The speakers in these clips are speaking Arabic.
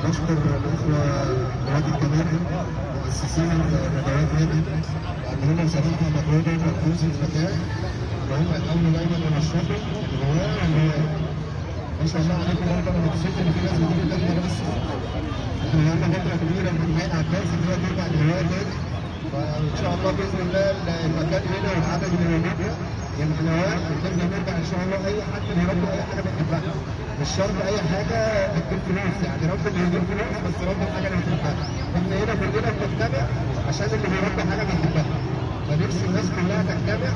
بشكر الاخوه نوادي الجماهير مؤسسين ندوات نادي لان هم بصراحه مجهودهم مبذول في المكان وهم يحاولوا دايما ينشطوا الهواه والهوايه. ما شاء الله عليكم برضه انا مبسوط ان في ناس بتقول اللجنه بس احنا لنا فتره كبيره من الماء عباس ان هو ترجع للهوايه تاني. فان شاء الله باذن الله المكان هنا والعدد اللي موجود ده يبقى هواء ونقدر نرجع ان شاء الله اي حد بيربي اي حاجه بيحبها. مش شرط اي حاجه بتجيب فلوس، يعني رب اللي يجيب فلوس بس رب الحاجه اللي بتحبها. احنا هنا كلنا بنجتمع عشان اللي بيربي حاجه بيحبها. فنفسي الناس كلها تجتمع.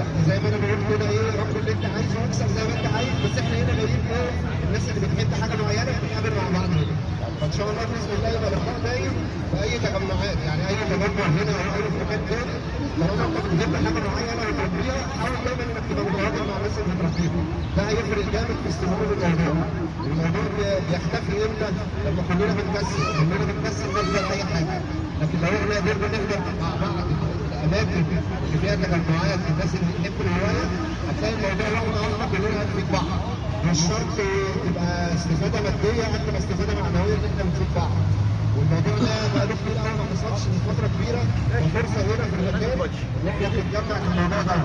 احنا زي ما انا بقول كده ايه، رب اللي انت عايزه واكسب زي ما انت عايز، بس احنا هنا جايين ايه، الناس اللي بتحب حاجه معينه بنتقابل مع بعض هنا. فان شاء الله باذن الله يبقى لقاء دايم في اي تجمعات، يعني اي تجمع هنا او اي مكان تاني طالما انت بتحب حاجه معينه وتربيها حاول دايما انك تبقى متواجد مع الناس اللي بتربيها. ده هيفرق جامد في استمرار الموضوع. الموضوع بيختفي امتى؟ لما كلنا بنكسل نبدا اي حاجه. لكن لو احنا قدرنا نحضر مع بعض الاماكن اللي فيها تجمعات الناس اللي بتحب الهوايه هتلاقي الموضوع رغم ان كلنا هنفيد بعض. مش شرط تبقى استفاده ماديه قد ما استفاده معنويه ان احنا بنفيد بعض. والموضوع ده بقاله كتير قوي ما حصلش من فتره كبيره، وفرصه هنا في المكان ان احنا بنتجمع في الموضوع ده.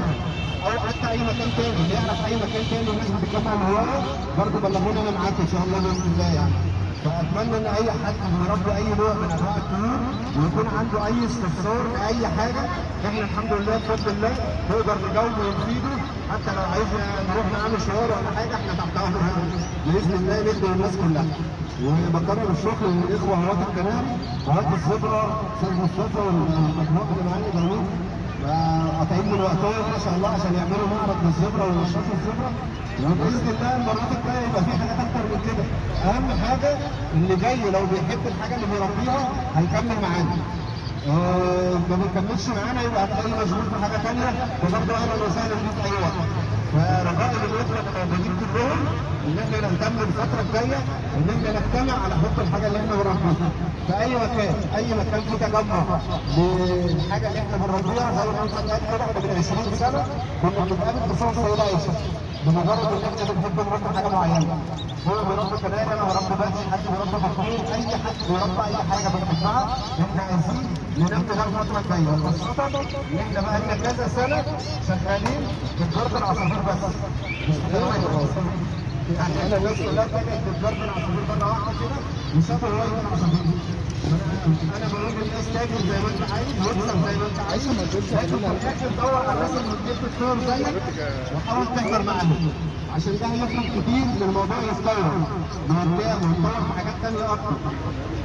او حتى اي مكان تاني اللي يعرف اي مكان تاني والناس بتتجمع الهوايه برضه بلغونا انا معاكم ان شاء الله باذن الله يعني. فاتمنى ان اي حد بيربي اي نوع من انواع الطيور ويكون عنده اي استفسار في اي حاجه احنا الحمد لله بفضل الله نقدر نجاوبه ونفيده. حتى لو عايزنا نروح نعمل شوار ولا حاجه احنا تحت امر باذن الله ندي للناس كلها. وبكرر الشكر للاخوه هواة الكناري وهواة الزبره استاذ مصطفى والمجموعه اللي معانا جميل قاطعين من وقتهم ما شاء الله عشان يعملوا معرض للزبره وينشطوا الزبره. وباذن الله المرات الجايه يبقى في حاجات اكتر من كده. اهم حاجه اللي جاي لو بيحب الحاجه اللي بيربيها هيكمل معانا. ما بيكملش معانا يبقى هتلاقيه مشغول في حاجه ثانيه وبرضه اهلا وسهلا بيك اي وقت. فرجاء الاخوه الموجودين كلهم ان احنا نهتم الفتره الجايه ان احنا نجتمع على حب الحاجه اللي احنا بنربيها. في اي مكان فيه تجمع للحاجه اللي احنا بنربيها زي ما انت قاعد كده احنا من 20 سنه كنا بنتقابل في صوره سيده عائشه بمجرد ان احنا بنحب نربي حاجه معينه. هو بيربي كناري انا بربي بس حد بيربي بطريق اي حد بيربي اي حاجه بنحبها احنا عايزين ننمي ده الفتره الجايه خاصه ان احنا بقى لنا كذا سنه شغالين في تجاره العصافير بس. يعني احنا الناس كلها بدات تجاره العصافير مره واحده كده وسابوا هوايه العصافير. انا بقول للناس تاجر زي ما انت عايز واكسب زي ما انت عايز لكن في الاخر دور على الناس اللي بتجيب الطيور زيك وحاول تحضر معاهم عشان ده هيفرق كتير ان الموضوع يتطور ويرتاح ويتطور في حاجات ثانيه اكتر.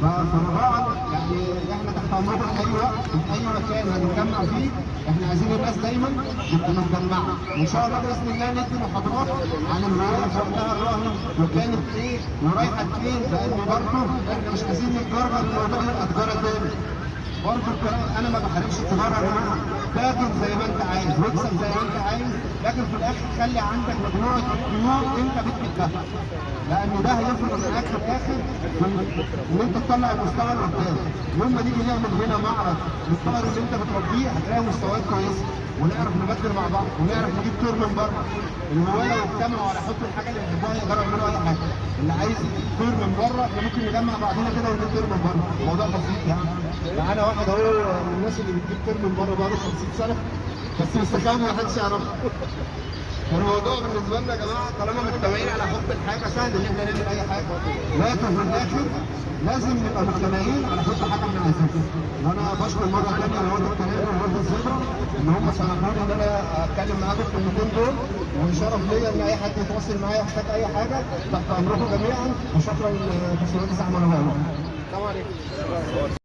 فرجاء يعني احنا تحت امركم في اي وقت في اي مكان هنتجمع فيه. احنا عايزين الناس دايما تبقى متجمعه وان شاء الله باذن الله ندي محاضرات عن الهوايه في وقتها الراهن وكانت ايه ورايحه فين لان برضه احنا مش عايزين نتجرجر الموضوع يبقى تجاره تاني. برضه انا ما بحاربش التجاره يا جماعه، تاكل زي ما انت عايز واكسب زي ما انت عايز لكن في الاخر خلي عندك مجموعه طيور انت بتحبها لان ده هيفرق معاك في الاخر ان انت تطلع المستوى اللي قدام. يوم ما نيجي نعمل هنا معرض للطائر اللي انت بتربيه هتلاقي مستويات كويسه ونعرف نبدل مع بعض ونعرف نجيب طيور من بره. الهوايه يجتمعوا على حب الحاجه اللي بيحبوها يقدروا يعملوا اي حاجه. اللي عايز طيور من بره احنا ممكن نجمع بعضنا كده ونجيب طيور من بره، الموضوع بسيط يعني. معانا واحد اهو من الناس اللي بتجيب طير من بره بقاله 50 سنه بس مستخبي ما حدش يعرفه. الموضوع بالنسبه لنا يا جماعه طالما مجتمعين على حب الحاجه سهل ان احنا نعمل اي حاجه. لكن في الاخر لازم نبقى مجتمعين على حب حاجه احنا عايزينها. وانا بشكر مره ثانيه لواد الكلام وواد الزبره ان هم سمحوا لي ان انا اتكلم معاكم في الكلمتين دول وشرف ليا ان اي حد يتواصل معايا يحتاج اي حاجه تحت امركم جميعا وشكرا لباشمهندس احمد. السلام عليكم.